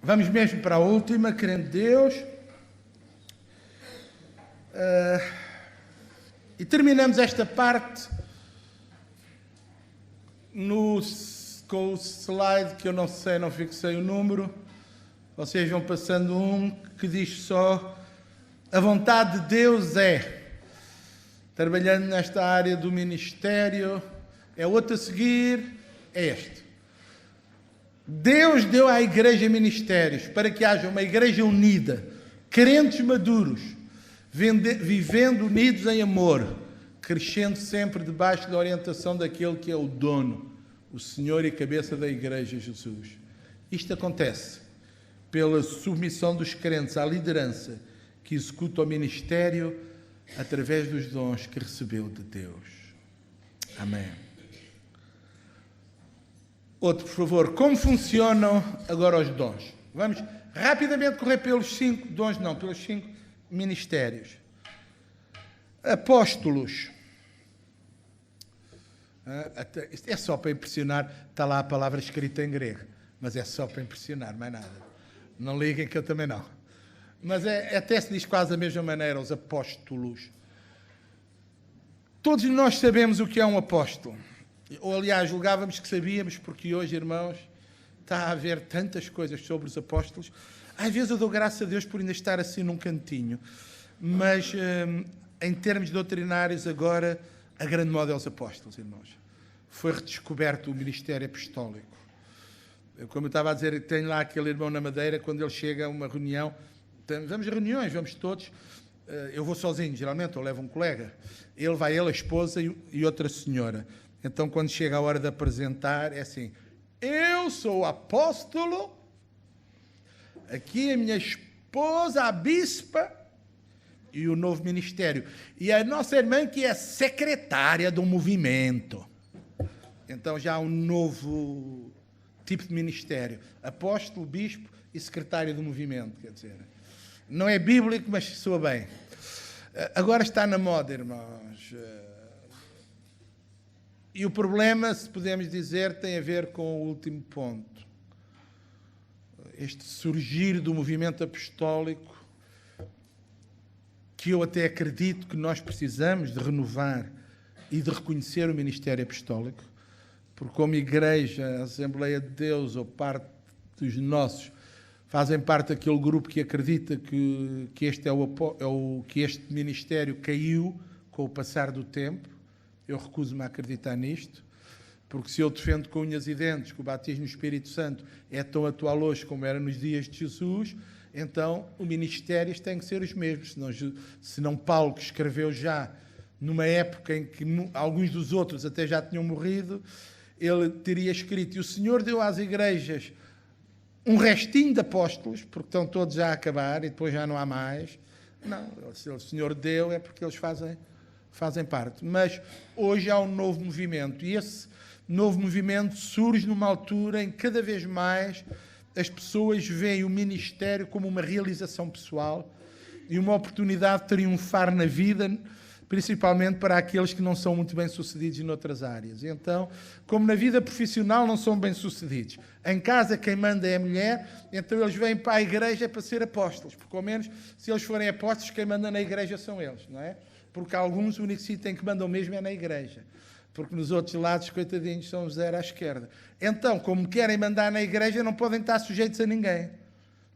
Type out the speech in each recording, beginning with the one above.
Vamos mesmo para a última, querendo Deus. E terminamos esta parte com o slide que eu não sei, não fixei o número. Vocês vão passando um que diz só: a vontade de Deus é, trabalhando nesta área do ministério. É outro a seguir, é este. Deus deu à igreja ministérios para que haja uma igreja unida, crentes maduros, vivendo unidos em amor, crescendo sempre debaixo da orientação daquele que é o dono, o Senhor e cabeça da igreja, Jesus. Isto acontece pela submissão dos crentes à liderança que executa o ministério através dos dons que recebeu de Deus. Amém. Outro, por favor. Como funcionam agora os dons? Vamos rapidamente correr pelos 5 dons, pelos 5 ministérios. Apóstolos. Isto é só para impressionar. Está lá a palavra escrita em grego. Mas é só para impressionar, mais nada. Não liguem que eu também não. Mas até se diz quase da mesma maneira, os apóstolos. Todos nós sabemos o que é um apóstolo. Ou, aliás, julgávamos que sabíamos, porque hoje, irmãos, está a haver tantas coisas sobre os apóstolos. Às vezes eu dou graças a Deus por ainda estar assim num cantinho. Mas, em termos doutrinários, agora, a grande moda é os apóstolos, irmãos. Foi redescoberto o ministério apostólico. Como eu estava a dizer, tenho lá aquele irmão na Madeira, quando ele chega a uma reunião, vamos a reuniões, vamos todos, eu vou sozinho, geralmente, ou levo um colega. Ele vai, a esposa e outra senhora. Então, quando chega a hora de apresentar, é assim: eu sou o apóstolo, aqui a minha esposa, a bispa, e o novo ministério. E a nossa irmã, que é secretária do movimento. Então, já há um novo tipo de ministério: apóstolo, bispo e secretário do movimento. Quer dizer, não é bíblico, mas soa bem. Agora está na moda, irmãos. E o problema, se podemos dizer, tem a ver com o último ponto. Este surgir do movimento apostólico, que eu até acredito que nós precisamos de renovar e de reconhecer o ministério apostólico, porque como igreja, a Assembleia de Deus, ou parte dos nossos, fazem parte daquele grupo que acredita que este ministério caiu com o passar do tempo. Eu recuso-me a acreditar nisto, porque se eu defendo com unhas e dentes que o batismo no Espírito Santo é tão atual hoje como era nos dias de Jesus, então os ministérios têm que ser os mesmos. Senão Paulo, que escreveu já numa época em que alguns dos outros até já tinham morrido, ele teria escrito: e o Senhor deu às igrejas um restinho de apóstolos, porque estão todos já a acabar e depois já não há mais. Não, se o Senhor deu é porque eles fazem parte. Mas hoje há um novo movimento, e esse novo movimento surge numa altura em que cada vez mais as pessoas veem o ministério como uma realização pessoal e uma oportunidade de triunfar na vida, principalmente para aqueles que não são muito bem-sucedidos noutras áreas. Então, como na vida profissional não são bem-sucedidos, em casa quem manda é a mulher, então eles vêm para a igreja para ser apóstolos, porque ao menos, se eles forem apóstolos, quem manda na igreja são eles, não é? Porque alguns, o único sítio em que mandam mesmo é na igreja. Porque nos outros lados, coitadinhos, são zero à esquerda. Então, como querem mandar na igreja, não podem estar sujeitos a ninguém.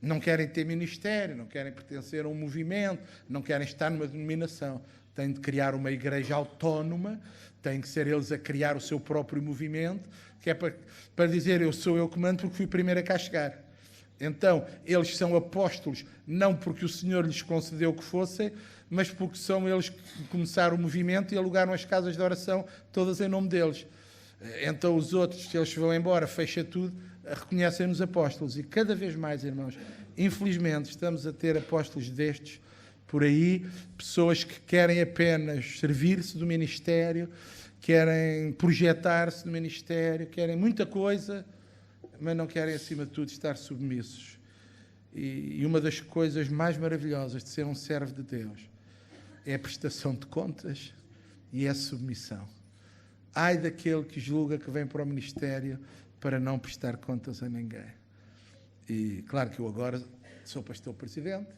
Não querem ter ministério, não querem pertencer a um movimento, não querem estar numa denominação. Têm de criar uma igreja autónoma, têm que ser eles a criar o seu próprio movimento, que é para dizer: sou eu que mando porque fui primeiro a cá chegar. Então, eles são apóstolos, não porque o Senhor lhes concedeu que fossem, mas porque são eles que começaram o movimento e alugaram as casas de oração, todas em nome deles. Então os outros, se eles vão embora, fecha tudo, reconhecem-nos apóstolos. E cada vez mais, irmãos, infelizmente, estamos a ter apóstolos destes por aí, pessoas que querem apenas servir-se do ministério, querem projetar-se no ministério, querem muita coisa, mas não querem, acima de tudo, estar submissos. E uma das coisas mais maravilhosas de ser um servo de Deus é a prestação de contas e é a submissão. Ai daquele que julga que vem para o ministério para não prestar contas a ninguém. E claro que eu agora sou pastor-presidente,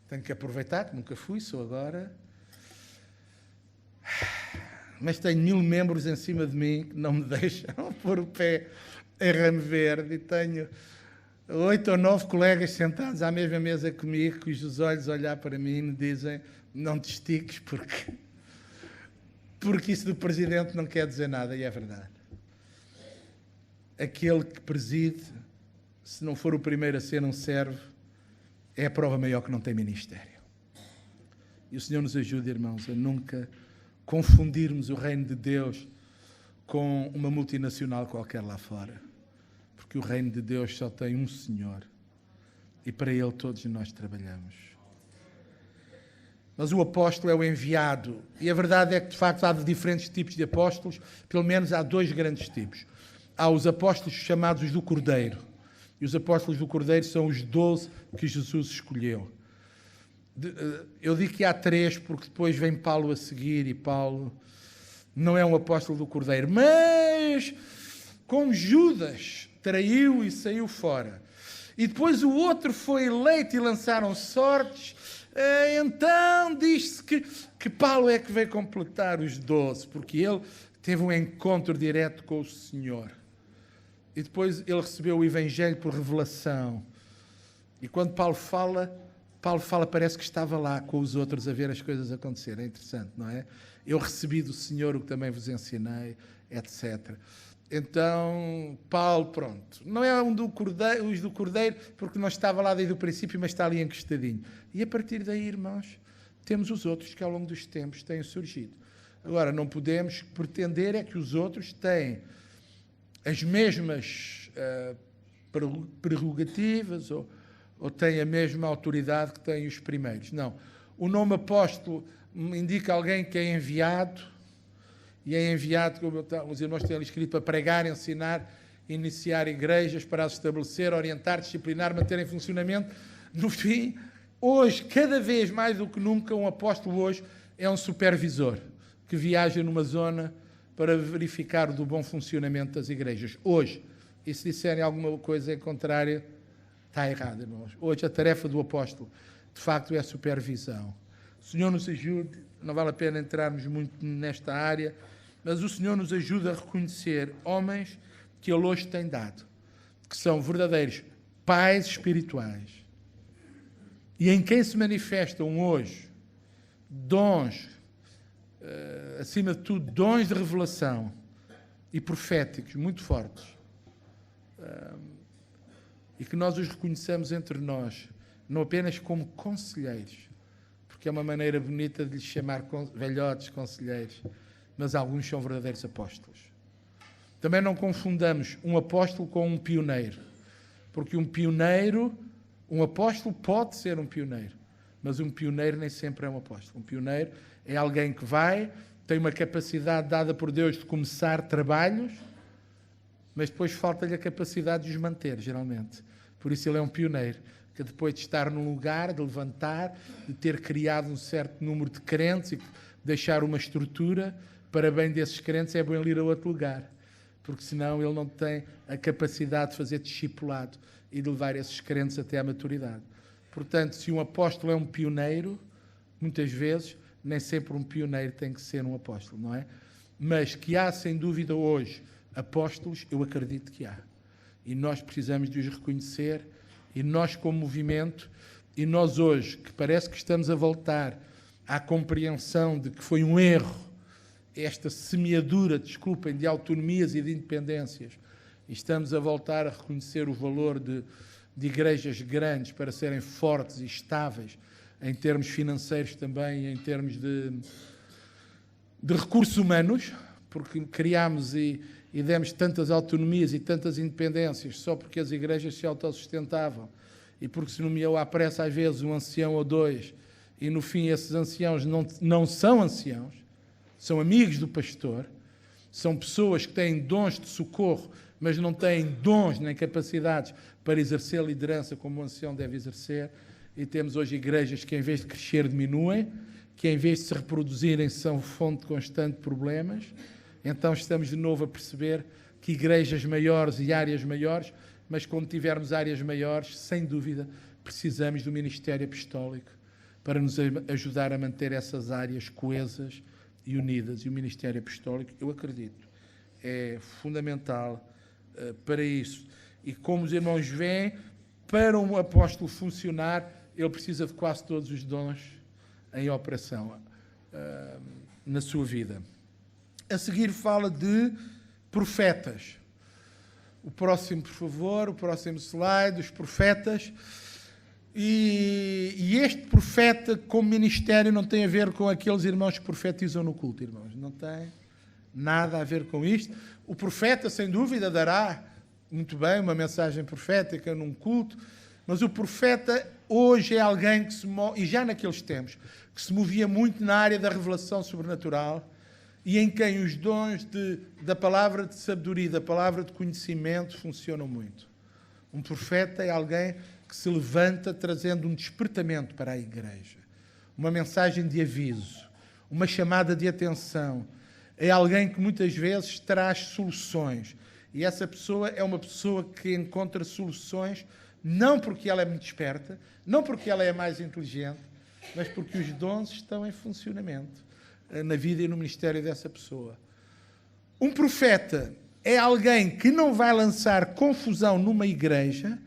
tenho que aproveitar, que nunca fui, sou agora. Mas tenho 1000 membros em cima de mim que não me deixam pôr o pé em ramo verde, e tenho 8 ou 9 colegas sentados à mesma mesa comigo, cujos olhos olhar para mim e me dizem: não te estiques, porque isso do presidente não quer dizer nada, e é verdade. Aquele que preside, se não for o primeiro a ser, não serve, é a prova maior que não tem ministério. E o Senhor nos ajude, irmãos, a nunca confundirmos o reino de Deus com uma multinacional qualquer lá fora. Porque o reino de Deus só tem um Senhor e para Ele todos nós trabalhamos. Mas o apóstolo é o enviado, e a verdade é que, de facto, há diferentes tipos de apóstolos, pelo menos há 2 grandes tipos. Há os apóstolos chamados do Cordeiro, e os apóstolos do Cordeiro são os 12 que Jesus escolheu. Eu digo que há 3, porque depois vem Paulo a seguir, e Paulo não é um apóstolo do Cordeiro, mas como Judas traiu e saiu fora, e depois o outro foi eleito e lançaram sortes, então diz-se que Paulo é que veio completar os 12, porque ele teve um encontro direto com o Senhor. E depois ele recebeu o Evangelho por revelação. E quando Paulo fala, parece que estava lá com os outros a ver as coisas acontecer. É interessante, não é? Eu recebi do Senhor o que também vos ensinei, etc. Então, Paulo, pronto, não é os do Cordeiro, porque não estava lá desde o princípio, mas está ali encostadinho. E a partir daí, irmãos, temos os outros que ao longo dos tempos têm surgido. Agora, não podemos pretender é que os outros têm as mesmas prerrogativas ou têm a mesma autoridade que têm os primeiros. Não. O nome apóstolo indica alguém que é enviado, e é enviado, como os irmãos têm ali escrito, para pregar, ensinar, iniciar igrejas, para as estabelecer, orientar, disciplinar, manter em funcionamento. No fim, hoje, cada vez mais do que nunca, um apóstolo hoje é um supervisor que viaja numa zona para verificar o bom funcionamento das igrejas. Hoje, e se disserem alguma coisa em contrário, está errado, irmãos. Hoje a tarefa do apóstolo, de facto, é a supervisão. O Senhor nos ajude, não vale a pena entrarmos muito nesta área, mas o Senhor nos ajuda a reconhecer homens que Ele hoje tem dado, que são verdadeiros pais espirituais, e em quem se manifestam hoje dons, acima de tudo, dons de revelação e proféticos muito fortes, e que nós os reconheçamos entre nós, não apenas como conselheiros, porque é uma maneira bonita de lhes chamar velhotes, conselheiros, mas alguns são verdadeiros apóstolos. Também não confundamos um apóstolo com um pioneiro, porque um apóstolo pode ser um pioneiro, mas um pioneiro nem sempre é um apóstolo. Um pioneiro é alguém que tem uma capacidade dada por Deus de começar trabalhos, mas depois falta-lhe a capacidade de os manter, geralmente. Por isso ele é um pioneiro, que depois de estar num lugar, de levantar, de ter criado um certo número de crentes e deixar uma estrutura para bem desses crentes, é bom ele ir a outro lugar, porque senão ele não tem a capacidade de fazer discipulado e de levar esses crentes até à maturidade. Portanto, se um apóstolo é um pioneiro, muitas vezes, nem sempre um pioneiro tem que ser um apóstolo, não é? Mas que há, sem dúvida, hoje, apóstolos, eu acredito que há. E nós precisamos de os reconhecer, e nós como movimento, e nós hoje, que parece que estamos a voltar à compreensão de que foi um erro esta semeadura, desculpem, de autonomias e de independências, e estamos a voltar a reconhecer o valor de igrejas grandes para serem fortes e estáveis em termos financeiros também, em termos de recursos humanos, porque criámos e demos tantas autonomias e tantas independências só porque as igrejas se autossustentavam e porque se nomeou à pressa às vezes um ancião ou dois, e no fim esses anciãos não são anciãos, são amigos do pastor, são pessoas que têm dons de socorro, mas não têm dons nem capacidades para exercer liderança como o ancião deve exercer. E temos hoje igrejas que, em vez de crescer, diminuem, que, em vez de se reproduzirem, são fonte de constante problemas. Então estamos de novo a perceber que igrejas maiores e áreas maiores mas quando tivermos áreas maiores, sem dúvida, precisamos do ministério apostólico para nos ajudar a manter essas áreas coesas e unidas. E o ministério apostólico, eu acredito, é fundamental para isso. E como os irmãos veem, para um apóstolo funcionar, ele precisa de quase todos os dons em operação na sua vida. A seguir fala de profetas. O próximo, por favor, o próximo slide, os profetas. E este profeta, como ministério, não tem a ver com aqueles irmãos que profetizam no culto, irmãos. Não tem nada a ver com isto. O profeta, sem dúvida, dará muito bem uma mensagem profética num culto, mas o profeta hoje é alguém que se move, e já naqueles tempos, que se movia muito na área da revelação sobrenatural e em quem os dons da palavra de sabedoria, da palavra de conhecimento funcionam muito. Um profeta é alguém que se levanta trazendo um despertamento para a igreja, uma mensagem de aviso, uma chamada de atenção. É alguém que muitas vezes traz soluções. E essa pessoa é uma pessoa que encontra soluções não porque ela é muito esperta, não porque ela é mais inteligente, mas porque os dons estão em funcionamento na vida e no ministério dessa pessoa. Um profeta é alguém que não vai lançar confusão numa igreja,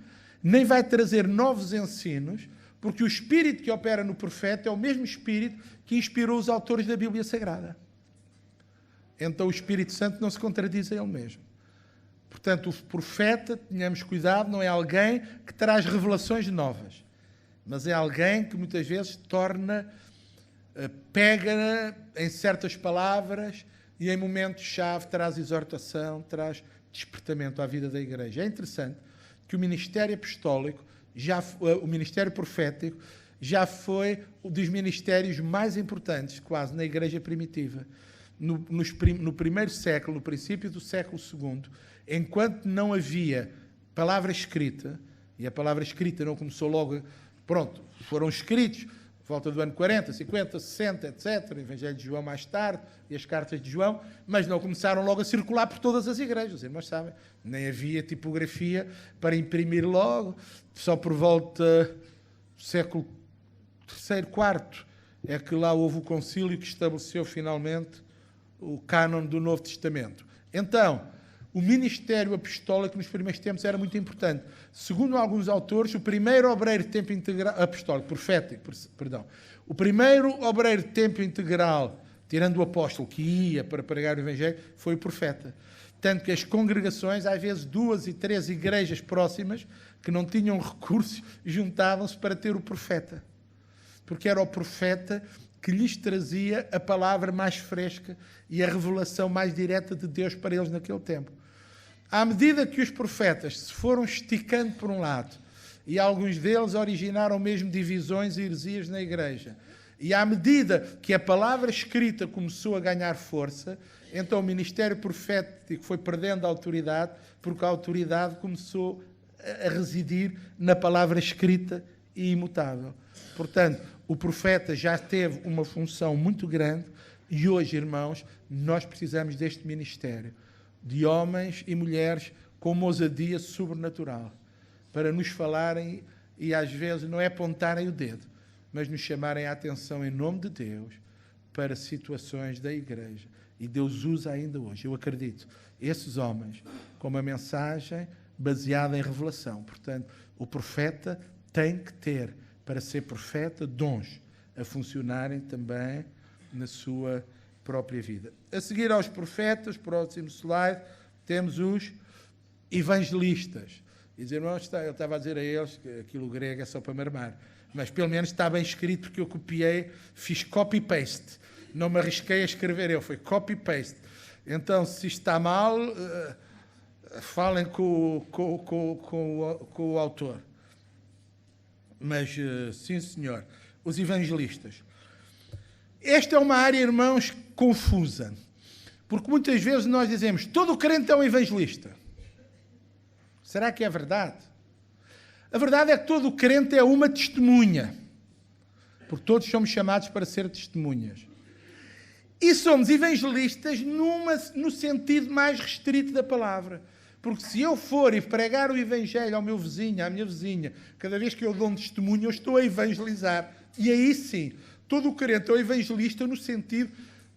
nem vai trazer novos ensinos, porque o espírito que opera no profeta é o mesmo espírito que inspirou os autores da Bíblia Sagrada. Então o Espírito Santo não se contradiz a ele mesmo. Portanto, o profeta, tenhamos cuidado, não é alguém que traz revelações novas, mas é alguém que muitas vezes pega em certas palavras e em momentos-chave traz exortação, traz despertamento à vida da igreja. É interessante que o ministério apostólico, o ministério profético, já foi um dos ministérios mais importantes, quase, na igreja primitiva. No primeiro século, no princípio do século II, enquanto não havia palavra escrita, e a palavra escrita não começou logo, foram escritos, volta do ano 40, 50, 60, etc., o Evangelho de João mais tarde, e as cartas de João, mas não começaram logo a circular por todas as igrejas, os irmãos sabem, nem havia tipografia para imprimir logo, só por volta do século III, IV, é que lá houve o concílio que estabeleceu finalmente o cânon do Novo Testamento. Então, o ministério apostólico nos primeiros tempos era muito importante. Segundo alguns autores, o primeiro obreiro de tempo integral, o primeiro obreiro de tempo integral, tirando o apóstolo que ia para pregar o Evangelho, foi o profeta. Tanto que as congregações, às vezes 2 e 3 igrejas próximas, que não tinham recursos, juntavam-se para ter o profeta. Porque era o profeta que lhes trazia a palavra mais fresca e a revelação mais direta de Deus para eles naquele tempo. À medida que os profetas se foram esticando por um lado, e alguns deles originaram mesmo divisões e heresias na igreja, e à medida que a palavra escrita começou a ganhar força, então o ministério profético foi perdendo a autoridade, porque a autoridade começou a residir na palavra escrita e imutável. Portanto, o profeta já teve uma função muito grande e hoje, irmãos, nós precisamos deste ministério, de homens e mulheres com uma ousadia sobrenatural, para nos falarem e às vezes não é apontarem o dedo, mas nos chamarem a atenção em nome de Deus para situações da igreja. E Deus usa ainda hoje, eu acredito, esses homens com uma mensagem baseada em revelação. Portanto, o profeta tem que ter, para ser profeta, dons a funcionarem também na sua própria vida. A seguir aos profetas, próximo slide, temos os evangelistas. E os irmãos, eu estava a dizer a eles que aquilo grego é só para marmar, mas pelo menos está bem escrito, porque eu copiei, fiz copy-paste, não me arrisquei a escrever eu, foi copy-paste. Então, se isto está mal, falem com o autor. Mas, sim, senhor, os evangelistas. Esta é uma área, irmãos, confusa. Porque muitas vezes nós dizemos, todo crente é um evangelista. Será que é verdade? A verdade é que todo crente é uma testemunha. Porque todos somos chamados para ser testemunhas. E somos evangelistas no sentido mais restrito da palavra. Porque se eu for e pregar o Evangelho ao meu vizinho, à minha vizinha, cada vez que eu dou um testemunho, eu estou a evangelizar. E aí sim, todo o crente é um evangelista no sentido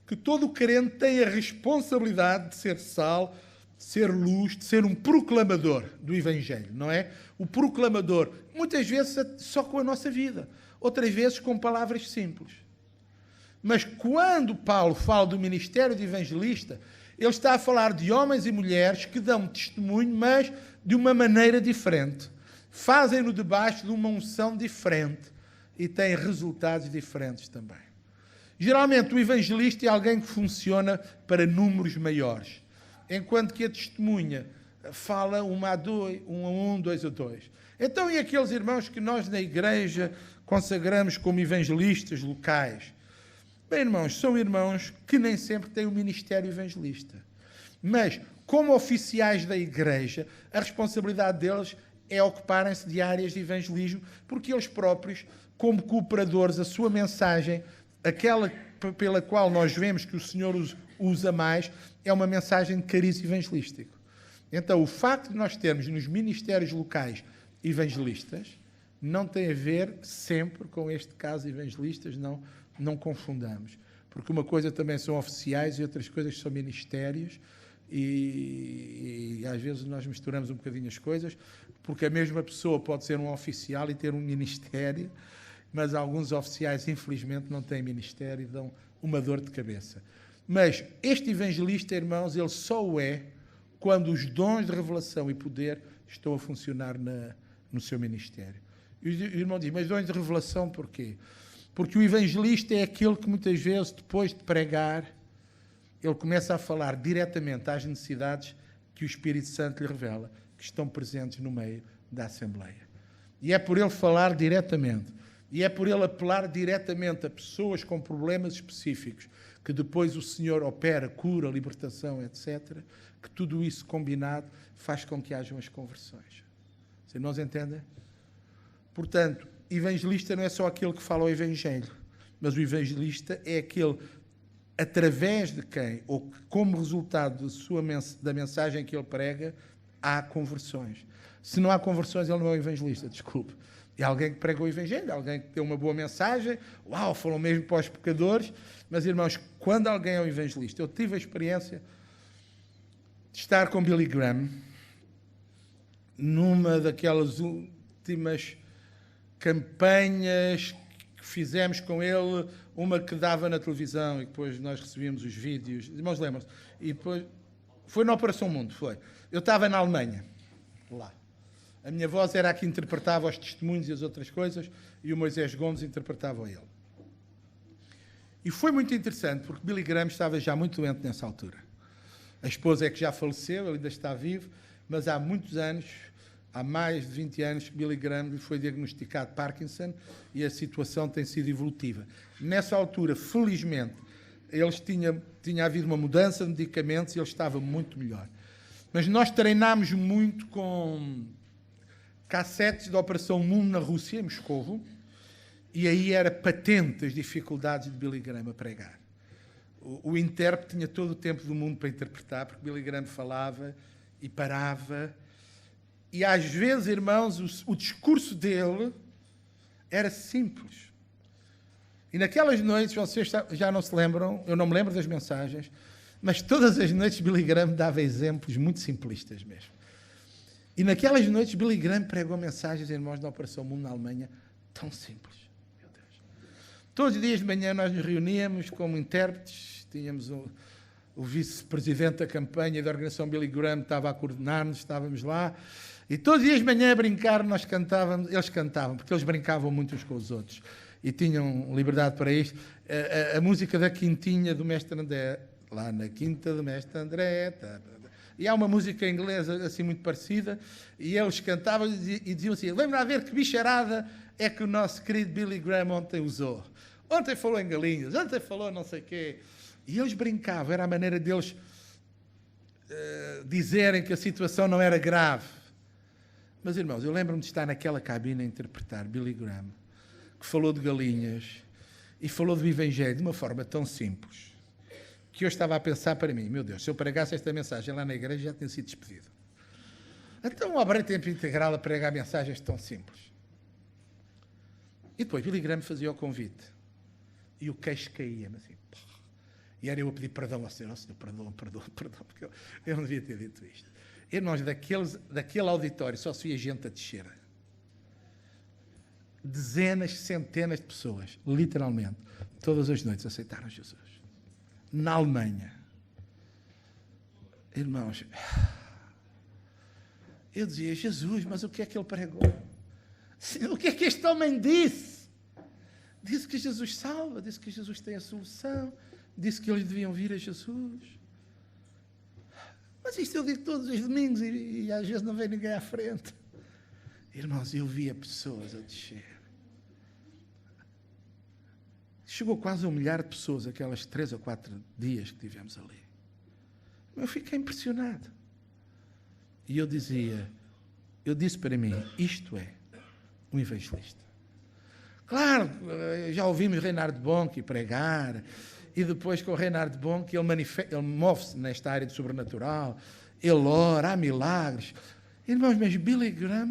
que todo o crente tem a responsabilidade de ser sal, de ser luz, de ser um proclamador do Evangelho, não é? O proclamador, muitas vezes só com a nossa vida, outras vezes com palavras simples. Mas quando Paulo fala do ministério de evangelista, ele está a falar de homens e mulheres que dão testemunho, mas de uma maneira diferente. Fazem-no debaixo de uma unção diferente e têm resultados diferentes também. Geralmente o evangelista é alguém que funciona para números maiores, enquanto que a testemunha fala 1 a 2, 1 a 1, 2 a 2. Então, e aqueles irmãos que nós na igreja consagramos como evangelistas locais? Bem, irmãos, são irmãos que nem sempre têm o ministério evangelista. Mas, como oficiais da igreja, a responsabilidade deles é ocuparem-se de áreas de evangelismo, porque eles próprios, como cooperadores, a sua mensagem, aquela pela qual nós vemos que o Senhor usa mais, é uma mensagem de cariz evangelístico. Então, o facto de nós termos nos ministérios locais evangelistas não tem a ver sempre com este caso evangelistas, não confundamos. Porque uma coisa também são oficiais e outras coisas são ministérios e às vezes nós misturamos um bocadinho as coisas, porque a mesma pessoa pode ser um oficial e ter um ministério, mas alguns oficiais, infelizmente, não têm ministério e dão uma dor de cabeça. Mas este evangelista, irmãos, ele só o é quando os dons de revelação e poder estão a funcionar no seu ministério. E o irmão diz, mas dons de revelação porquê? Porque o evangelista é aquele que muitas vezes, depois de pregar, ele começa a falar diretamente às necessidades que o Espírito Santo lhe revela, que estão presentes no meio da Assembleia. E é por ele falar diretamente, e é por ele apelar diretamente a pessoas com problemas específicos, que depois o Senhor opera, cura, libertação, etc., que tudo isso combinado faz com que hajam as conversões. Vocês não entendem? Portanto, evangelista não é só aquele que fala o Evangelho, mas o evangelista é aquele através de quem, ou que, como resultado da mensagem que ele prega, há conversões. Se não há conversões, ele não é um evangelista, desculpe. É alguém que prega o Evangelho, alguém que tem uma boa mensagem, uau, falou mesmo para os pecadores, mas, irmãos, quando alguém é um evangelista, eu tive a experiência de estar com Billy Graham numa daquelas últimas campanhas que fizemos com ele, uma que dava na televisão e depois nós recebíamos os vídeos, irmãos, lembram-se? E depois foi na Operação Mundo, foi. Eu estava na Alemanha, lá. A minha voz era a que interpretava os testemunhos e as outras coisas, e o Moisés Gomes interpretava ele. E foi muito interessante, porque Billy Graham estava já muito doente nessa altura. A esposa é que já faleceu, ele ainda está vivo, mas há muitos anos, há mais de 20 anos, que Billy Graham lhe foi diagnosticado Parkinson e a situação tem sido evolutiva. Nessa altura, felizmente, tinha havido uma mudança de medicamentos e ele estava muito melhor. Mas nós treinámos muito com cassetes da Operação Mundo na Rússia, em Moscovo, e aí era patente as dificuldades de Billy Graham a pregar. O intérprete tinha todo o tempo do mundo para interpretar, porque Billy Graham falava e parava, e às vezes, irmãos, o discurso dele era simples. E naquelas noites, vocês já não se lembram, eu não me lembro das mensagens, mas todas as noites Billy Graham dava exemplos muito simplistas mesmo. E naquelas noites Billy Graham pregou mensagens, irmãos, da Operação Mundo na Alemanha, tão simples. Meu Deus. Todos os dias de manhã nós nos reuníamos como intérpretes, tínhamos o vice-presidente da campanha da organização Billy Graham, estava a coordenar-nos, estávamos lá, e todos os dias de manhã a brincar nós cantávamos, eles cantavam, porque eles brincavam muito uns com os outros, e tinham liberdade para isto. A música da Quintinha do Mestre André, lá na Quinta do Mestre André, e há uma música inglesa assim muito parecida, e eles cantavam e diziam assim, vamos lá ver que bicharada é que o nosso querido Billy Graham ontem usou. Ontem falou em galinhas, ontem falou não sei o quê. E eles brincavam, era a maneira deles dizerem que a situação não era grave. Mas, irmãos, eu lembro-me de estar naquela cabine a interpretar Billy Graham, que falou de galinhas e falou do Evangelho de uma forma tão simples, que eu estava a pensar para mim, meu Deus, se eu pregasse esta mensagem lá na igreja já tinha sido despedido. Então, uma obra em tempo integral a pregar mensagens tão simples. E depois, Billy Graham fazia o convite. E o queixo caía-me assim. E era eu a pedir perdão ao Senhor. Senhor, perdão, porque eu não devia ter dito isto. Irmãos, daquele auditório só se via gente a descer. Dezenas, centenas de pessoas, literalmente, todas as noites aceitaram Jesus. Na Alemanha. Irmãos, eu dizia, Jesus, mas o que é que ele pregou? O que é que este homem disse? Disse que Jesus salva, disse que Jesus tem a solução, disse que eles deviam vir a Jesus. Mas isto eu digo todos os domingos e às vezes não vem ninguém à frente. Irmãos, eu via pessoas a descer. Chegou quase a 1 milhar de pessoas aquelas 3 ou 4 dias que tivemos ali. Eu fiquei impressionado. E eu disse para mim, isto é um evangelista. Claro, já ouvimos Reinhard Bonnke pregar, e depois com o Reinhard Bonnke ele move-se nesta área de sobrenatural, ele ora, há milagres. Irmãos, mas Billy Graham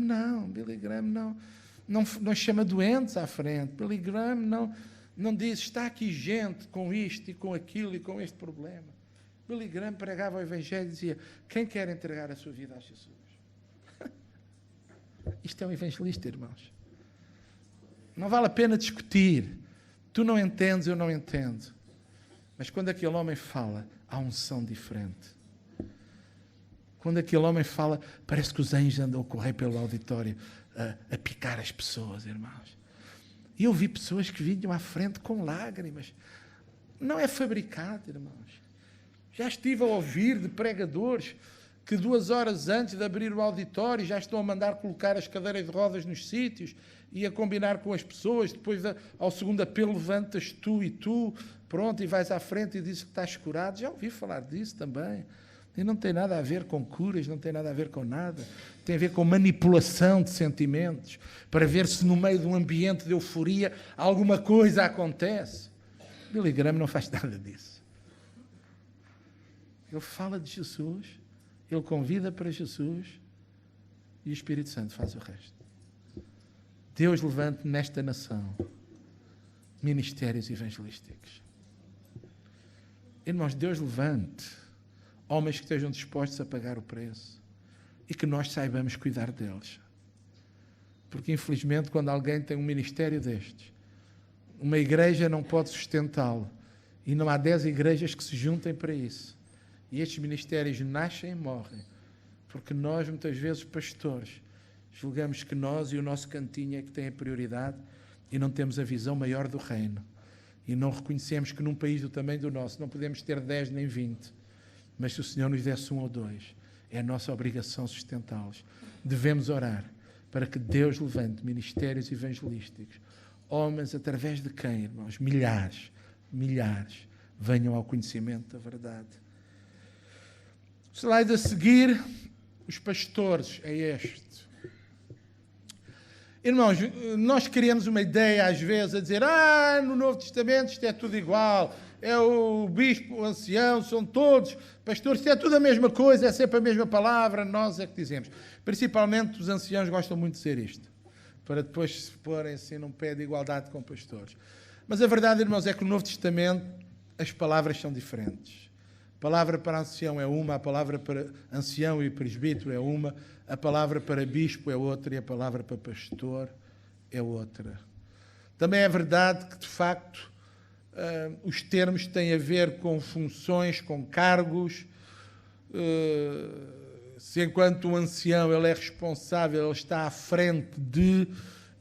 não chama doentes à frente. Billy Graham não diz, está aqui gente com isto e com aquilo e com este problema. Billy Graham pregava o Evangelho e dizia, quem quer entregar a sua vida a Jesus? Isto é um evangelista, irmãos. Não vale a pena discutir. Tu não entendes, eu não entendo. Mas quando aquele homem fala, há um som diferente. Quando aquele homem fala, parece que os anjos andam a correr pelo auditório a picar as pessoas, irmãos. E eu vi pessoas que vinham à frente com lágrimas. Não é fabricado, irmãos. Já estive a ouvir de pregadores que 2 horas antes de abrir o auditório já estão a mandar colocar as cadeiras de rodas nos sítios e a combinar com as pessoas. Depois, ao segundo apelo, levantas tu, pronto, e vais à frente e dizes que estás curado. Já ouvi falar disso também. E não tem nada a ver com curas, não tem nada a ver com nada. Tem a ver com manipulação de sentimentos, para ver se no meio de um ambiente de euforia alguma coisa acontece. Billy Graham não faz nada disso. Ele fala de Jesus, ele convida para Jesus e o Espírito Santo faz o resto. Deus levante nesta nação ministérios evangelísticos. Irmãos, Deus levante homens que estejam dispostos a pagar o preço e que nós saibamos cuidar deles. Porque, infelizmente, quando alguém tem um ministério destes, uma igreja não pode sustentá-lo e não há 10 igrejas que se juntem para isso. E estes ministérios nascem e morrem porque nós, muitas vezes, pastores, julgamos que nós e o nosso cantinho é que têm a prioridade e não temos a visão maior do reino. E não reconhecemos que num país do tamanho do nosso não podemos ter 10 nem 20. Mas se o Senhor nos desse 1 ou 2, é a nossa obrigação sustentá-los. Devemos orar para que Deus levante ministérios evangelísticos. Homens através de quem, irmãos? Milhares, venham ao conhecimento da verdade. O slide a seguir, os pastores, é este. Irmãos, nós criamos uma ideia às vezes a dizer, no Novo Testamento isto é tudo igual, é o bispo, o ancião, são todos pastores, isto é tudo a mesma coisa, é sempre a mesma palavra, nós é que dizemos. Principalmente os anciãos gostam muito de dizer isto, para depois se porem assim num pé de igualdade com pastores. Mas a verdade, irmãos, é que no Novo Testamento as palavras são diferentes. A palavra para ancião é uma, a palavra para ancião e presbítero é uma, a palavra para bispo é outra e a palavra para pastor é outra. Também é verdade que, de facto, os termos têm a ver com funções, com cargos. Se enquanto um ancião ele é responsável, ele está à frente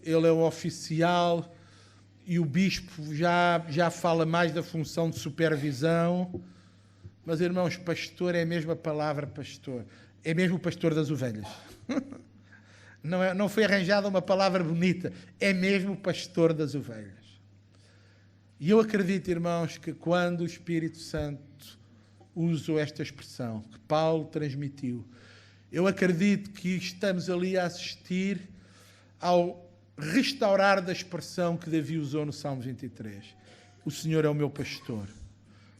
ele é um oficial, e o bispo já fala mais da função de supervisão. Mas, irmãos, pastor é a mesma palavra pastor. É mesmo o pastor das ovelhas. Não foi arranjada uma palavra bonita. É mesmo o pastor das ovelhas. E eu acredito, irmãos, que quando o Espírito Santo usou esta expressão, que Paulo transmitiu, eu acredito que estamos ali a assistir ao restaurar da expressão que Davi usou no Salmo 23. O Senhor é o meu pastor.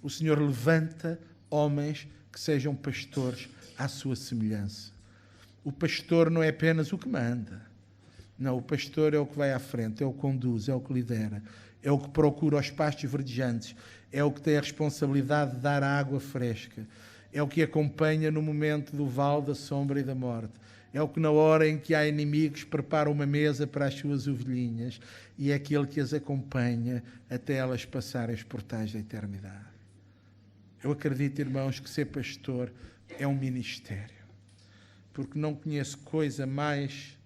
O Senhor levanta homens que sejam pastores à sua semelhança. O pastor não é apenas o que manda. Não, o pastor é o que vai à frente, é o que conduz, é o que lidera, é o que procura os pastos verdejantes, é o que tem a responsabilidade de dar a água fresca, é o que acompanha no momento do vale da sombra e da morte, é o que na hora em que há inimigos prepara uma mesa para as suas ovelhinhas e é aquele que as acompanha até elas passarem os portais da eternidade. Eu acredito, irmãos, que ser pastor é um ministério, porque não conheço coisa mais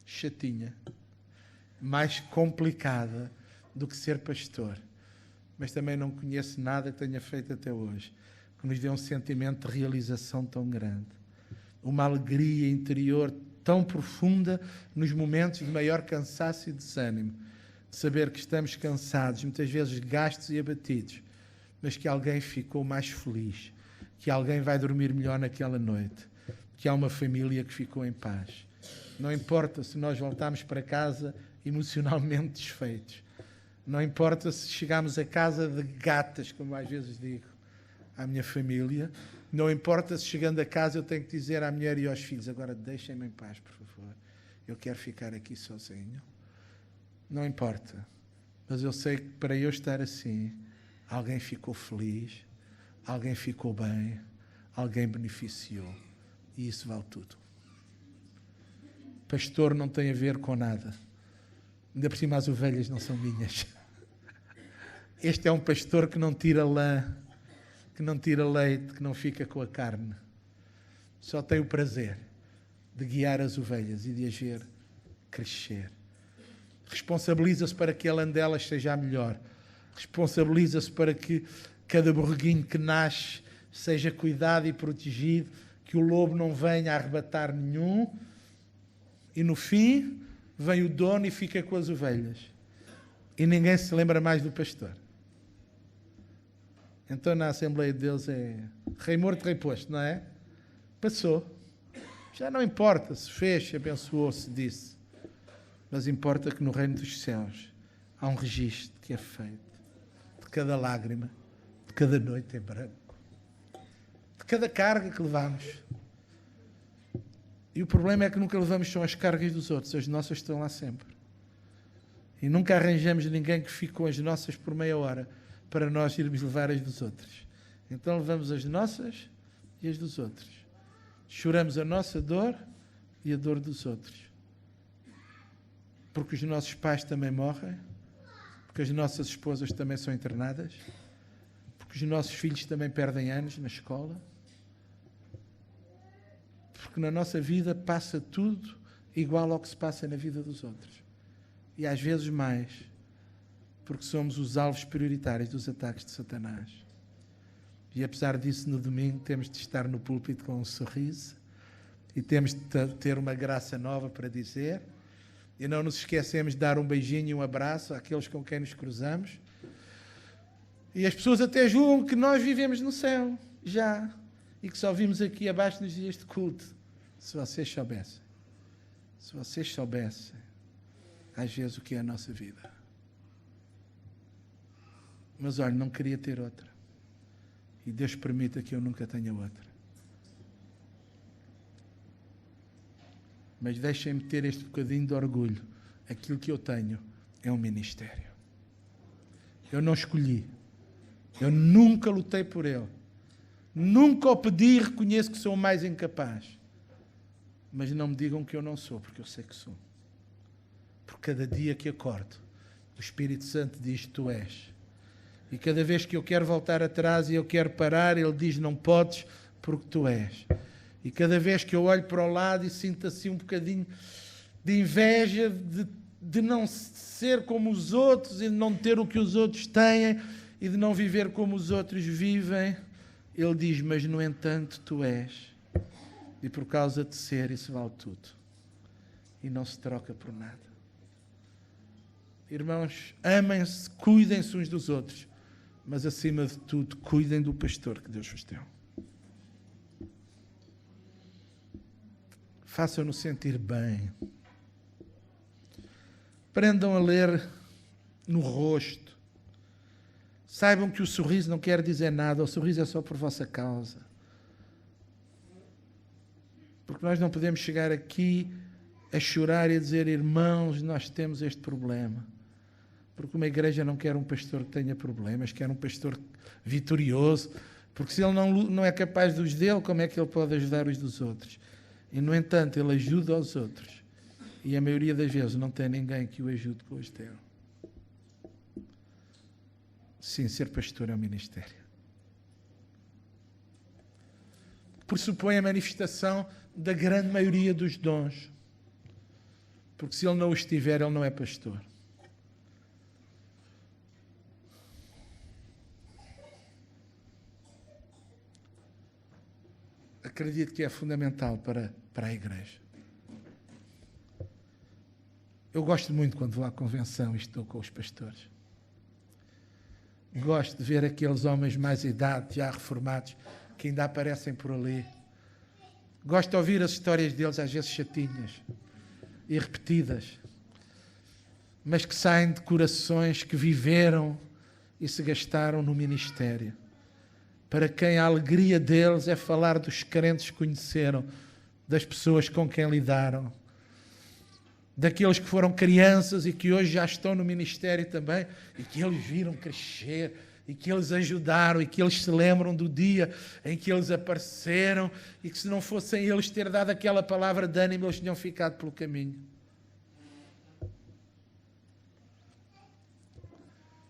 chatinha, mais complicada do que ser pastor. Mas também não conheço nada que tenha feito até hoje que nos dê um sentimento de realização tão grande, uma alegria interior tão profunda nos momentos de maior cansaço e desânimo, de saber que estamos cansados, muitas vezes gastos e abatidos, mas que alguém ficou mais feliz, que alguém vai dormir melhor naquela noite, que há uma família que ficou em paz. Não importa se nós voltamos para casa emocionalmente desfeitos. Não importa se chegamos a casa de gatas, como às vezes digo à minha família. Não importa se chegando a casa eu tenho que dizer à mulher e aos filhos: agora deixem-me em paz, por favor. Eu quero ficar aqui sozinho. Não importa. Mas eu sei que para eu estar assim, alguém ficou feliz, alguém ficou bem, alguém beneficiou. E isso vale tudo. Pastor não tem a ver com nada. Ainda por cima as ovelhas não são minhas. Este é um pastor que não tira lã, que não tira leite, que não fica com a carne. Só tem o prazer de guiar as ovelhas e de as ver crescer. Responsabiliza-se para que a lã delas seja a melhor. Responsabiliza-se para que cada borreguinho que nasce seja cuidado e protegido, que o lobo não venha a arrebatar nenhum. E no fim, vem o dono e fica com as ovelhas. E ninguém se lembra mais do pastor. Então na Assembleia de Deus é rei morto, rei posto, não é? Passou. Já não importa se fez, se abençoou, se disse. Mas importa que no reino dos céus há um registro que é feito de cada lágrima, de cada noite em branco, de cada carga que levamos. E o problema é que nunca levamos só as cargas dos outros, as nossas estão lá sempre. E nunca arranjamos ninguém que fique com as nossas por meia hora para nós irmos levar as dos outros. Então levamos as nossas e as dos outros. Choramos a nossa dor e a dor dos outros. Porque os nossos pais também morrem, porque as nossas esposas também são internadas, porque os nossos filhos também perdem anos na escola. Porque na nossa vida passa tudo igual ao que se passa na vida dos outros. E às vezes mais, porque somos os alvos prioritários dos ataques de Satanás. E apesar disso, no domingo temos de estar no púlpito com um sorriso e temos de ter uma graça nova para dizer, e não nos esquecemos de dar um beijinho e um abraço àqueles com quem nos cruzamos. E as pessoas até julgam que nós vivemos no céu, já, e que só vimos aqui abaixo nos dias de culto. Se vocês soubessem, às vezes, o que é a nossa vida. Mas olha, não queria ter outra. E Deus permita que eu nunca tenha outra. Mas deixem-me ter este bocadinho de orgulho. Aquilo que eu tenho é um ministério. Eu não escolhi. Eu nunca lutei por ele. Nunca o pedi e reconheço que sou o mais incapaz. Mas não me digam que eu não sou, porque eu sei que sou. Por cada dia que acordo, o Espírito Santo diz: tu és. E cada vez que eu quero voltar atrás e eu quero parar, ele diz: não podes, porque tu és. E cada vez que eu olho para o lado e sinto assim um bocadinho de inveja, de não ser como os outros e de não ter o que os outros têm e de não viver como os outros vivem, ele diz: mas no entanto tu és. E por causa de ser, isso vale tudo. E não se troca por nada. Irmãos, amem-se, cuidem-se uns dos outros, mas acima de tudo, cuidem do pastor que Deus vos deu. Façam-no sentir bem. Aprendam a ler no rosto. Saibam que o sorriso não quer dizer nada, o sorriso é só por vossa causa. Porque nós não podemos chegar aqui a chorar e a dizer, irmãos, nós temos este problema. Porque uma igreja não quer um pastor que tenha problemas, quer um pastor vitorioso, porque se ele não é capaz dos dele, como é que ele pode ajudar os dos outros? E, no entanto, ele ajuda os outros. E a maioria das vezes não tem ninguém que o ajude com os dele. Sim, ser pastor é um ministério. Pressupõe a manifestação da grande maioria dos dons. Porque se ele não os tiver, ele não é pastor. Acredito que é fundamental para a igreja. Eu gosto muito quando vou à convenção e estou com os pastores. Gosto de ver aqueles homens mais idade, já reformados, que ainda aparecem por ali. Gosto de ouvir as histórias deles, às vezes chatinhas e repetidas, mas que saem de corações que viveram e se gastaram no ministério. Para quem a alegria deles é falar dos crentes que conheceram, das pessoas com quem lidaram, daqueles que foram crianças e que hoje já estão no ministério também, e que eles viram crescer, e que eles ajudaram, e que eles se lembram do dia em que eles apareceram, e que se não fossem eles ter dado aquela palavra de ânimo, eles tinham ficado pelo caminho.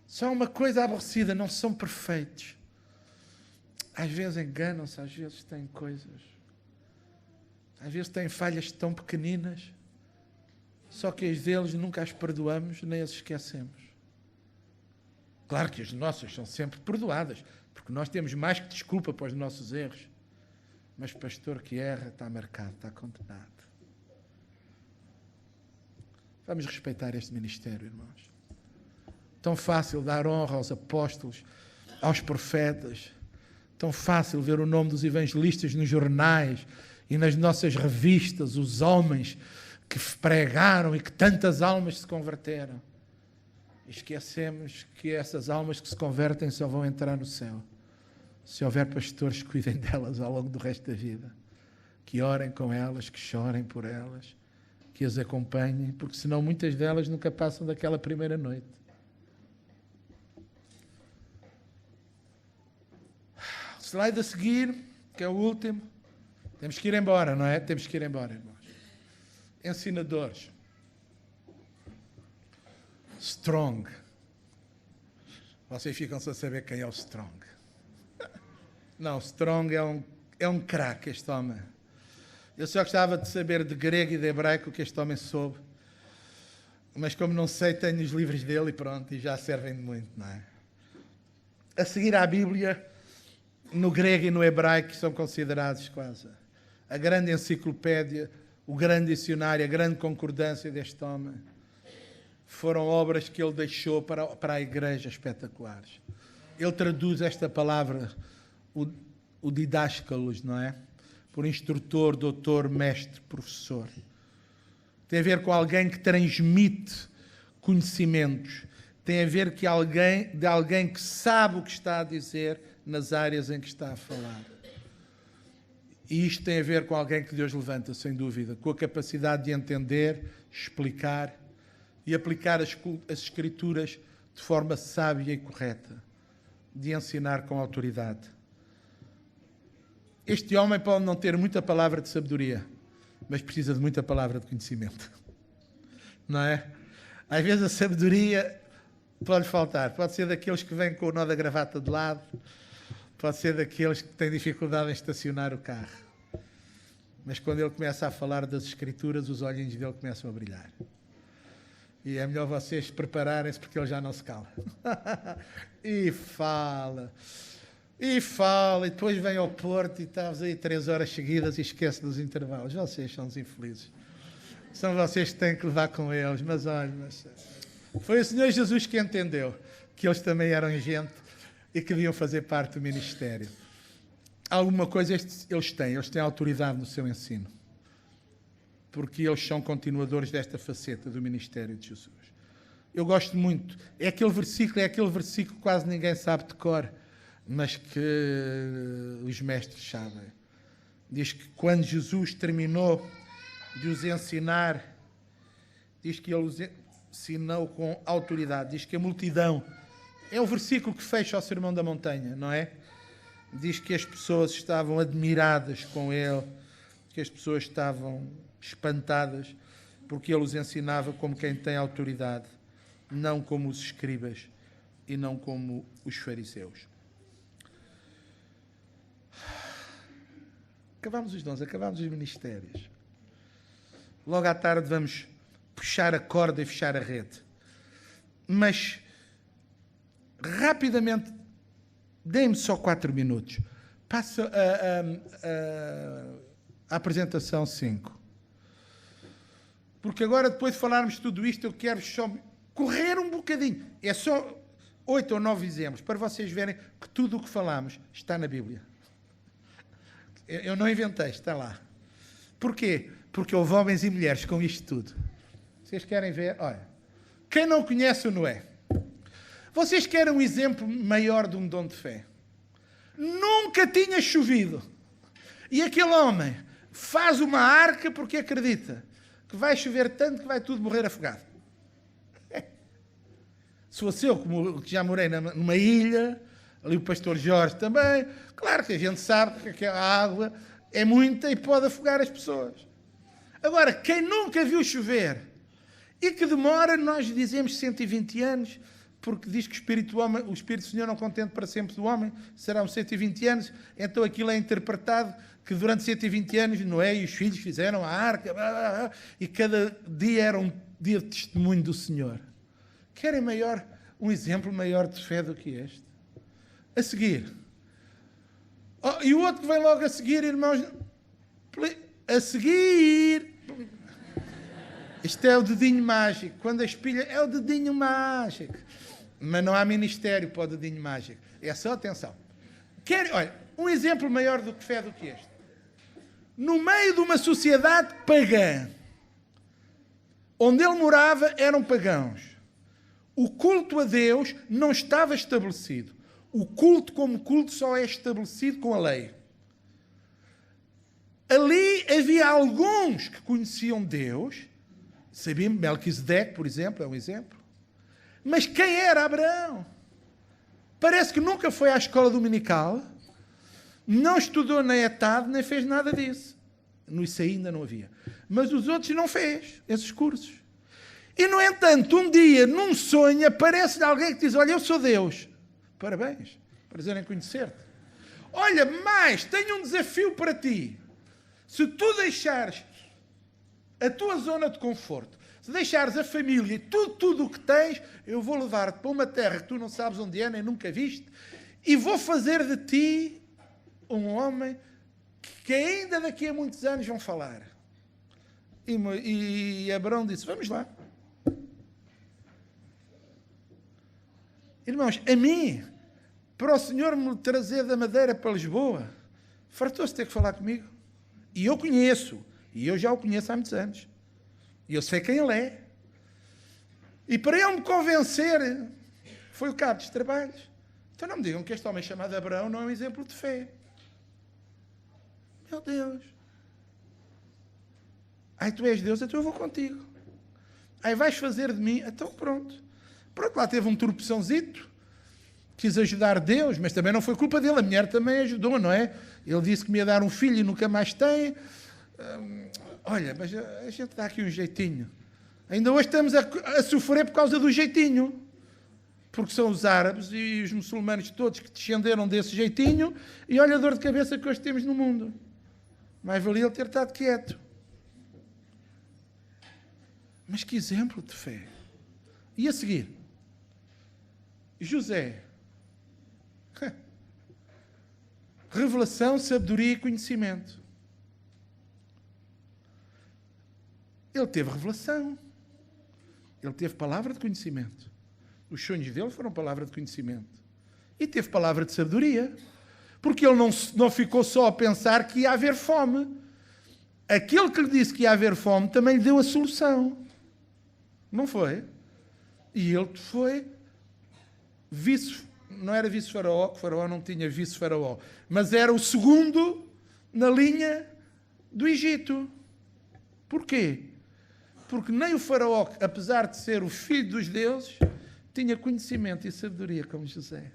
Só uma coisa aborrecida, não são perfeitos. Às vezes enganam-se, às vezes têm coisas. Às vezes têm falhas tão pequeninas, só que as deles nunca as perdoamos, nem as esquecemos. Claro que as nossas são sempre perdoadas, porque nós temos mais que desculpa para os nossos erros. Mas pastor que erra está marcado, está condenado. Vamos respeitar este ministério, irmãos. Tão fácil dar honra aos apóstolos, aos profetas. Tão fácil ver o nome dos evangelistas nos jornais e nas nossas revistas, os homens que pregaram e que tantas almas se converteram. Esquecemos que essas almas que se convertem só vão entrar no céu se houver pastores que cuidem delas ao longo do resto da vida, que orem com elas, que chorem por elas, que as acompanhem, porque senão muitas delas nunca passam daquela primeira noite. O slide a seguir, que é o último, temos que ir embora, não é? Temos que ir embora, irmãos. Ensinadores. Strong. Vocês ficam-se a saber quem é o Strong. Não, Strong é um craque, este homem. Eu só gostava de saber de grego e de hebraico o que este homem soube. Mas como não sei, tenho os livros dele e pronto, e já servem de muito, não é? A seguir à Bíblia, no grego e no hebraico, são considerados quase a grande enciclopédia, o grande dicionário, a grande concordância deste homem. Foram obras que ele deixou para a igreja espetaculares. Ele traduz esta palavra, o didáscalos, não é? Por instrutor, doutor, mestre, professor. Tem a ver com alguém que transmite conhecimentos. Tem a ver de alguém que sabe o que está a dizer nas áreas em que está a falar. E isto tem a ver com alguém que Deus levanta, sem dúvida, com a capacidade de entender, explicar e aplicar as Escrituras de forma sábia e correta, de ensinar com autoridade. Este homem pode não ter muita palavra de sabedoria, mas precisa de muita palavra de conhecimento. Não é? Às vezes a sabedoria pode faltar. Pode ser daqueles que vêm com o nó da gravata de lado, pode ser daqueles que têm dificuldade em estacionar o carro. Mas quando ele começa a falar das Escrituras, os olhinhos dele começam a brilhar. E é melhor vocês prepararem-se, porque ele já não se cala. E fala, e depois vem ao Porto e estás aí 3 horas seguidas e esquece dos intervalos. Vocês são os infelizes. São vocês que têm que levar com eles. Mas olha, foi o Senhor Jesus que entendeu que eles também eram gente e que deviam fazer parte do ministério. Alguma coisa eles têm autoridade no seu ensino. Porque eles são continuadores desta faceta do ministério de Jesus. Eu gosto muito. É aquele versículo que quase ninguém sabe de cor, mas que os mestres sabem. Diz que quando Jesus terminou de os ensinar, diz que ele os ensinou com autoridade. Diz que a multidão, é o versículo que fecha o Sermão da Montanha, não é? Diz que as pessoas estavam admiradas com ele, que as pessoas estavam espantadas, porque ele os ensinava como quem tem autoridade, não como os escribas e não como os fariseus. Acabámos os dons, acabámos os ministérios. Logo à tarde vamos puxar a corda e fechar a rede. Mas, rapidamente, deem-me só 4 minutos. Passa a apresentação 5. Porque agora, depois de falarmos tudo isto, eu quero só correr um bocadinho. É só 8 ou 9 exemplos, para vocês verem que tudo o que falamos está na Bíblia. Eu não inventei, está lá. Porquê? Porque houve homens e mulheres com isto tudo. Vocês querem ver? Olha, quem não conhece o Noé? Vocês querem um exemplo maior de um dom de fé? Nunca tinha chovido. E aquele homem faz uma arca porque acredita que vai chover tanto que vai tudo morrer afogado. Se fosse eu, que já morei numa ilha, ali o pastor Jorge também, claro que a gente sabe que aquela água é muita e pode afogar as pessoas. Agora, quem nunca viu chover e que demora, nós dizemos 120 anos, porque diz que o Espírito do Senhor não contente para sempre do homem, serão 120 anos, então aquilo é interpretado que durante 120 anos Noé e os filhos fizeram a arca, e cada dia era um dia de testemunho do Senhor. Querem um exemplo maior de fé do que este? A seguir. E o outro que vem logo a seguir, irmãos, a seguir. Isto é o dedinho mágico. Quando a espilha é o dedinho mágico. Mas não há ministério para o dedinho mágico. É só atenção. Olha, um exemplo maior de fé do que este. No meio de uma sociedade pagã, onde ele morava eram pagãos. O culto a Deus não estava estabelecido. O culto como culto só é estabelecido com a lei. Ali havia alguns que conheciam Deus. Sabíamos, Melquisedeque, por exemplo, é um exemplo. Mas quem era Abraão? Parece que nunca foi à escola dominical, não estudou na ETAD, nem fez nada disso. Isso ainda não havia. Mas os outros não fez esses cursos. E, no entanto, um dia, num sonho, aparece-lhe alguém que diz: olha, eu sou Deus. Parabéns, prazer em conhecer-te. Olha, mas tenho um desafio para ti. Se tu deixares a tua zona de conforto, se deixares a família e tudo o que tens, eu vou levar-te para uma terra que tu não sabes onde é, nem nunca viste, e vou fazer de ti um homem que ainda daqui a muitos anos vão falar. E Abraão disse: vamos lá. Irmãos, a mim, para o Senhor me trazer da Madeira para Lisboa, fartou-se ter que falar comigo. E eu conheço. E eu já o conheço há muitos anos. E eu sei quem ele é. E para ele me convencer, foi o cabo dos trabalhos. Então não me digam que este homem chamado Abraão não é um exemplo de fé. Meu Deus. Ai, tu és Deus, então eu vou contigo. Ai, vais fazer de mim, então pronto. Pronto, lá teve um tropeçãozito, quis ajudar Deus, mas também não foi culpa dele, a mulher também ajudou, não é? Ele disse que me ia dar um filho e nunca mais tem. Olha, mas a gente dá aqui um jeitinho. Ainda hoje estamos a sofrer por causa do jeitinho, porque são os árabes e os muçulmanos todos que descenderam desse jeitinho, e olha a dor de cabeça que hoje temos no mundo. Mais valia ele ter estado quieto. Mas que exemplo de fé. E a seguir? José. Revelação, sabedoria e conhecimento. Ele teve revelação. Ele teve palavra de conhecimento. Os sonhos dele foram palavra de conhecimento. E teve palavra de sabedoria. Porque ele não ficou só a pensar que ia haver fome. Aquele que lhe disse que ia haver fome também lhe deu a solução. Não foi? E ele foi não era vice-faraó, que o faraó não tinha vice-faraó, mas era o segundo na linha do Egito. Porquê? Porque nem o faraó, apesar de ser o filho dos deuses, tinha conhecimento e sabedoria como José.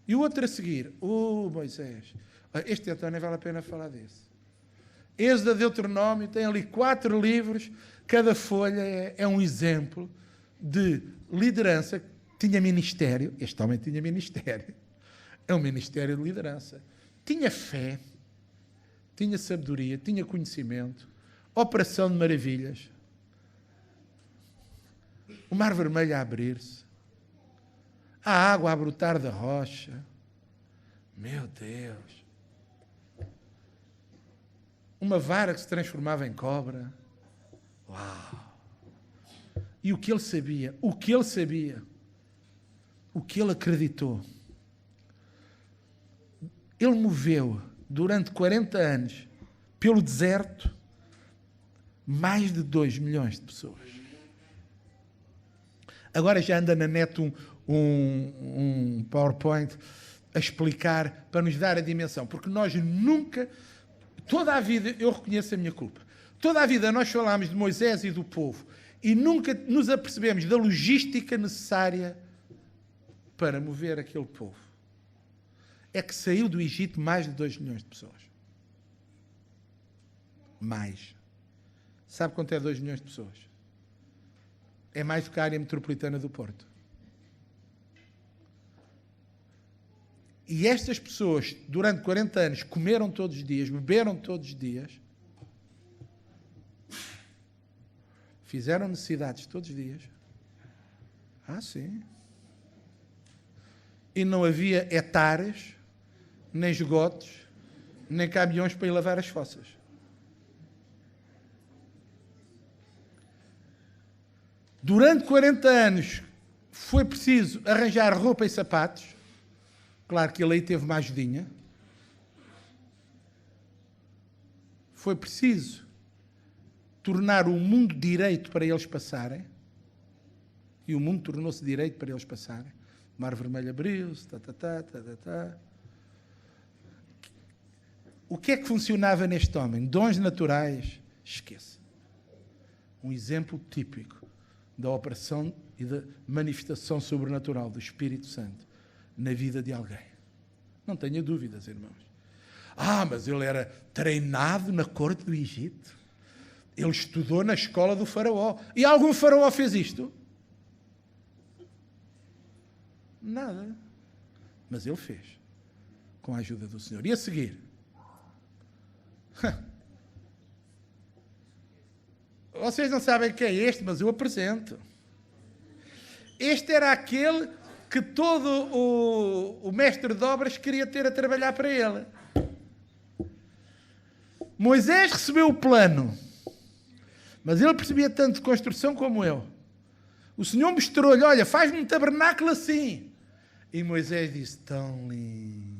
E o outro a seguir, Moisés. Este então nem vale a pena falar desse. Êxodo a Deuteronômio, tem ali 4 livros, cada folha é um exemplo de liderança. Tinha ministério, este homem tinha ministério. É um ministério de liderança. Tinha fé, tinha sabedoria, tinha conhecimento, operação de maravilhas, o mar vermelho a abrir-se, a água a brotar da rocha. Meu Deus! Uma vara que se transformava em cobra. Uau! E o que ele sabia, o que ele acreditou. Ele moveu durante 40 anos pelo deserto mais de 2 milhões de pessoas. Agora já anda na net um PowerPoint a explicar, para nos dar a dimensão, porque nós nunca, toda a vida, eu reconheço a minha culpa, toda a vida nós falámos de Moisés e do povo e nunca nos apercebemos da logística necessária para mover aquele povo. É que saiu do Egito mais de 2 milhões de pessoas. Mais. Sabe quanto é 2 milhões de pessoas? É mais do que a área metropolitana do Porto. E estas pessoas, durante 40 anos, comeram todos os dias, beberam todos os dias, fizeram necessidades todos os dias. Sim. E não havia hectares, nem esgotos, nem caminhões para ir lavar as fossas. Durante 40 anos foi preciso arranjar roupa e sapatos. Claro que ele aí teve uma ajudinha. Foi preciso tornar o mundo direito para eles passarem. E o mundo tornou-se direito para eles passarem. O Mar Vermelho abriu-se, O que é que funcionava neste homem? Dons naturais, esqueça. Um exemplo típico da operação e da manifestação sobrenatural do Espírito Santo na vida de alguém. Não tenha dúvidas, irmãos. Mas ele era treinado na corte do Egito. Ele estudou na escola do faraó. E algum faraó fez isto? Nada. Mas ele fez. Com a ajuda do Senhor. E a seguir? Vocês não sabem quem é este, mas eu apresento. Este era aquele que todo o mestre de obras queria ter a trabalhar para ele. Moisés recebeu o plano, mas ele percebia tanto de construção como eu. O Senhor mostrou-lhe, olha, faz-me um tabernáculo assim. E Moisés disse, tão lindo.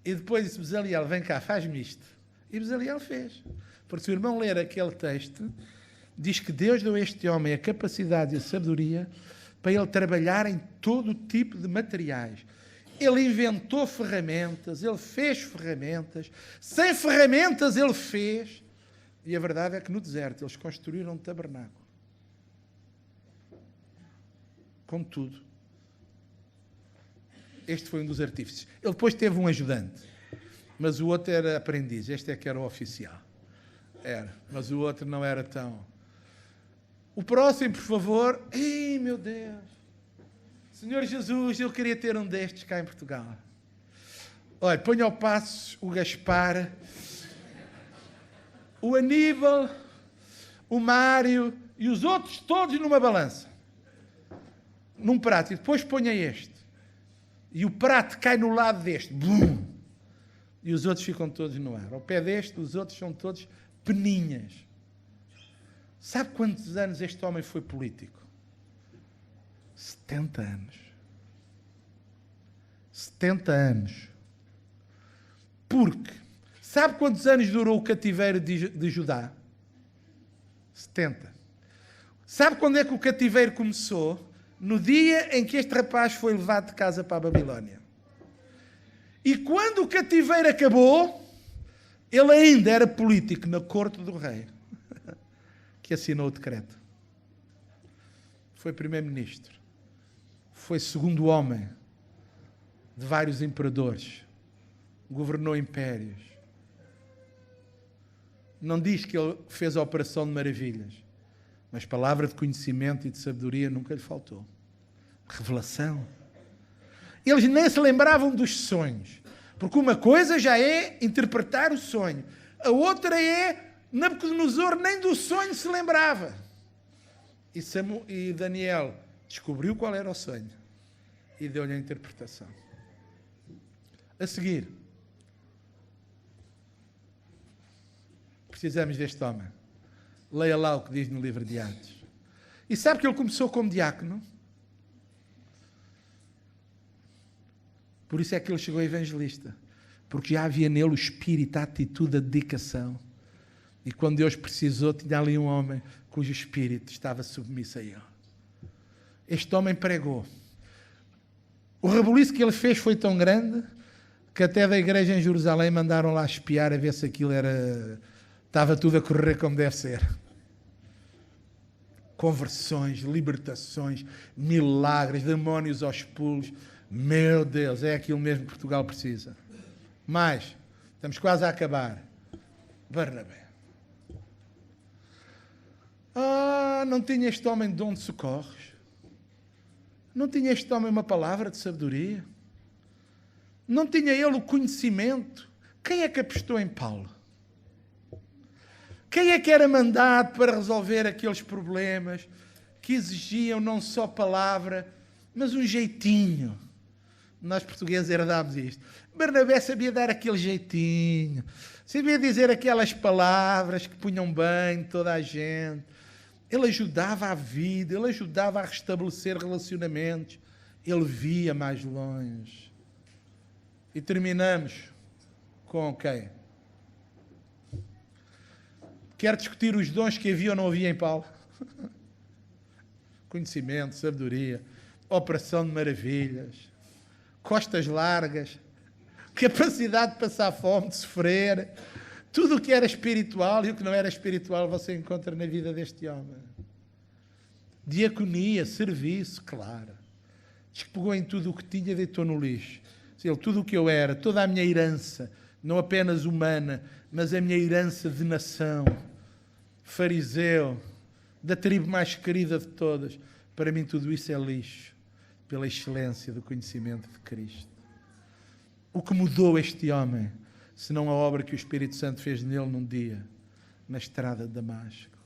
E depois disse, Bezaliel, vem cá, faz-me isto. E Bezaliel fez. Porque se o irmão ler aquele texto, diz que Deus deu a este homem a capacidade e a sabedoria para ele trabalhar em todo tipo de materiais. Ele inventou ferramentas, ele fez ferramentas, sem ferramentas ele fez. E a verdade é que no deserto eles construíram um tabernáculo. Contudo, este foi um dos artífices. Ele depois teve um ajudante, mas o outro era aprendiz. Este é que era o oficial. Era, mas o outro não era tão... O próximo, por favor. Ai, meu Deus. Senhor Jesus, eu queria ter um destes cá em Portugal. Olha, ponha ao passo o Gaspar, o Aníbal, o Mário e os outros todos numa balança. Num prato. E depois ponha este. E o prato cai no lado deste. Bum! E os outros ficam todos no ar. Ao pé deste, os outros são todos peninhas. Sabe quantos anos este homem foi político? 70 anos. 70 anos. Porque, sabe quantos anos durou o cativeiro de Judá? 70. Sabe quando é que o cativeiro começou? No dia em que este rapaz foi levado de casa para a Babilónia. E quando o cativeiro acabou, ele ainda era político na corte do rei, que assinou o decreto. Foi primeiro-ministro. Foi segundo homem de vários imperadores. Governou impérios. Não diz que ele fez a operação de maravilhas, mas palavra de conhecimento e de sabedoria nunca lhe faltou. Revelação. Eles nem se lembravam dos sonhos, porque uma coisa já é interpretar o sonho, a outra é Nabucodonosor nem do sonho se lembrava. E Daniel descobriu qual era o sonho e deu-lhe a interpretação. A seguir, precisamos deste homem. Leia lá o que diz no livro de Atos. E sabe que ele começou como diácono? Por isso é que ele chegou a evangelista. Porque já havia nele o espírito, a atitude, a dedicação. E quando Deus precisou, tinha ali um homem cujo espírito estava submisso a ele. Este homem pregou. O rebuliço que ele fez foi tão grande que até da igreja em Jerusalém mandaram lá espiar a ver se aquilo estava tudo a correr como deve ser. Conversões, libertações, milagres, demónios aos pulos. Meu Deus, é aquilo mesmo que Portugal precisa. Mas, estamos quase a acabar. Barnabé. Não tinha este homem dom de socorros? Não tinha este homem uma palavra de sabedoria? Não tinha ele o conhecimento? Quem é que apostou em Paulo? Quem é que era mandado para resolver aqueles problemas que exigiam não só palavra, mas um jeitinho? Nós portugueses herdámos isto. Barnabé sabia dar aquele jeitinho, sabia dizer aquelas palavras que punham bem toda a gente. Ele ajudava a vida, ele ajudava a restabelecer relacionamentos. Ele via mais longe. E terminamos com quem? Quer discutir os dons que havia ou não havia em Paulo? Conhecimento, sabedoria, operação de maravilhas, costas largas, capacidade de passar fome, de sofrer. Tudo o que era espiritual e o que não era espiritual você encontra na vida deste homem. Diaconia, serviço, claro. Diz que pegou em tudo o que tinha e deitou no lixo. Ele, tudo o que eu era, toda a minha herança, não apenas humana, mas a minha herança de nação, fariseu, da tribo mais querida de todas, para mim tudo isso é lixo, pela excelência do conhecimento de Cristo. O que mudou este homem, senão a obra que o Espírito Santo fez nele num dia, na estrada de Damasco?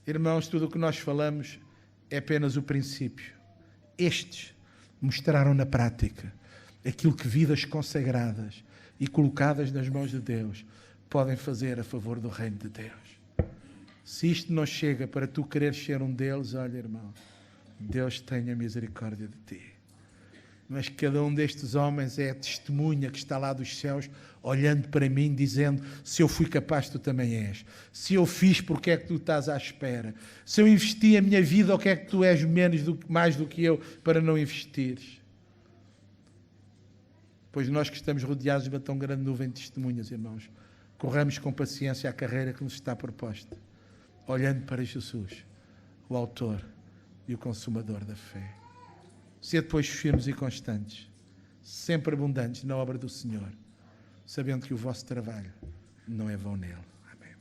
Irmãos, tudo o que nós falamos é apenas o princípio. Estes mostraram na prática aquilo que vidas consagradas e colocadas nas mãos de Deus podem fazer a favor do reino de Deus. Se isto não chega para tu quereres ser um deles, olha, irmão, Deus tenha misericórdia de ti. Mas cada um destes homens é a testemunha que está lá dos céus, olhando para mim, dizendo: se eu fui capaz, tu também és. Se eu fiz, porque é que tu estás à espera? Se eu investi a minha vida, o que é que tu és mais do que eu para não investires? Pois nós que estamos rodeados de uma tão grande nuvem de testemunhas, irmãos, corramos com paciência a carreira que nos está proposta, olhando para Jesus, o autor e o consumador da fé. Ser depois firmes e constantes, sempre abundantes na obra do Senhor, sabendo que o vosso trabalho não é vão nele. Amém.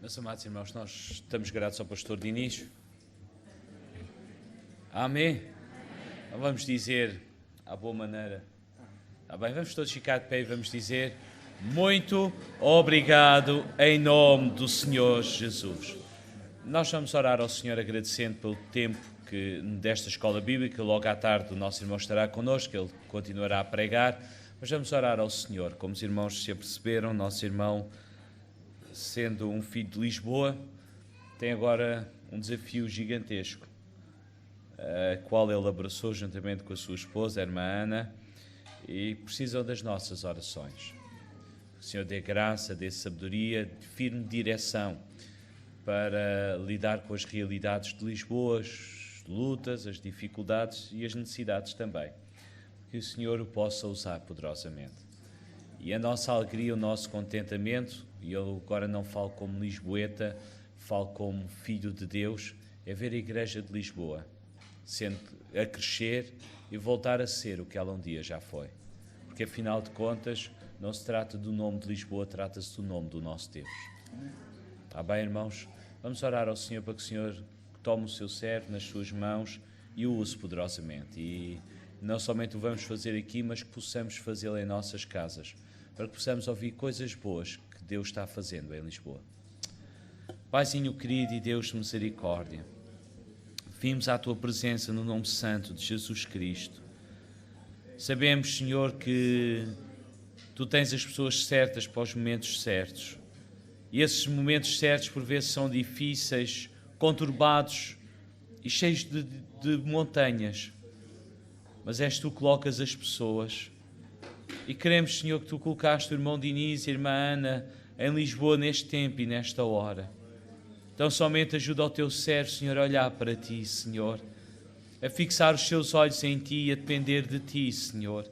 Meus amados irmãos, nós estamos gratos ao pastor Diniz. Amém. Vamos dizer à boa maneira. Bem, vamos todos ficar de pé e vamos dizer: muito obrigado em nome do Senhor Jesus. Nós vamos orar ao Senhor agradecendo pelo tempo que desta escola bíblica. Logo à tarde o nosso irmão estará connosco, ele continuará a pregar, mas vamos orar ao Senhor. Como os irmãos se aperceberam, nosso irmão, sendo um filho de Lisboa, tem agora um desafio gigantesco, a qual ele abraçou juntamente com a sua esposa, a irmã Ana, e precisam das nossas orações. O Senhor dê graça, dê sabedoria, firme direção para lidar com as realidades de Lisboa, lutas, as dificuldades e as necessidades também. Que o Senhor o possa usar poderosamente. E a nossa alegria, o nosso contentamento, e eu agora não falo como lisboeta, falo como filho de Deus, é ver a Igreja de Lisboa sendo a crescer e voltar a ser o que ela um dia já foi. Porque afinal de contas, não se trata do nome de Lisboa, trata-se do nome do nosso Deus. Está bem, irmãos? Vamos orar ao Senhor para que o Senhor tome o seu servo nas suas mãos e o use poderosamente. E não somente o vamos fazer aqui, mas que possamos fazê-lo em nossas casas, para que possamos ouvir coisas boas que Deus está fazendo em Lisboa. Paizinho querido e Deus de misericórdia, vimos à Tua presença no nome santo de Jesus Cristo. Sabemos, Senhor, que Tu tens as pessoas certas para os momentos certos. E esses momentos certos, por vezes, são difíceis, conturbados e cheios de montanhas. Mas és Tu que colocas as pessoas. E queremos, Senhor, que Tu colocaste o irmão Diniz e a irmã Ana em Lisboa neste tempo e nesta hora. Então somente ajuda o Teu servo, Senhor, a olhar para Ti, Senhor, a fixar os seus olhos em Ti e a depender de Ti, Senhor.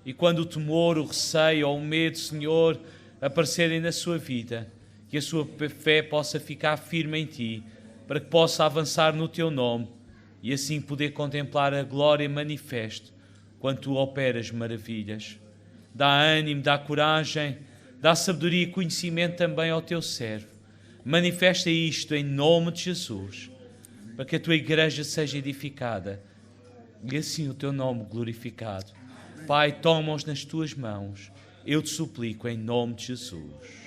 E quando o temor, o receio ou o medo, Senhor, aparecerem na sua vida, que a sua fé possa ficar firme em Ti, para que possa avançar no Teu nome e assim poder contemplar a glória manifesta quando Tu operas maravilhas. Dá ânimo, dá coragem, dá sabedoria e conhecimento também ao Teu servo. Manifesta isto em nome de Jesus, para que a Tua igreja seja edificada e assim o Teu nome glorificado. Pai, toma-os nas Tuas mãos, eu te suplico em nome de Jesus.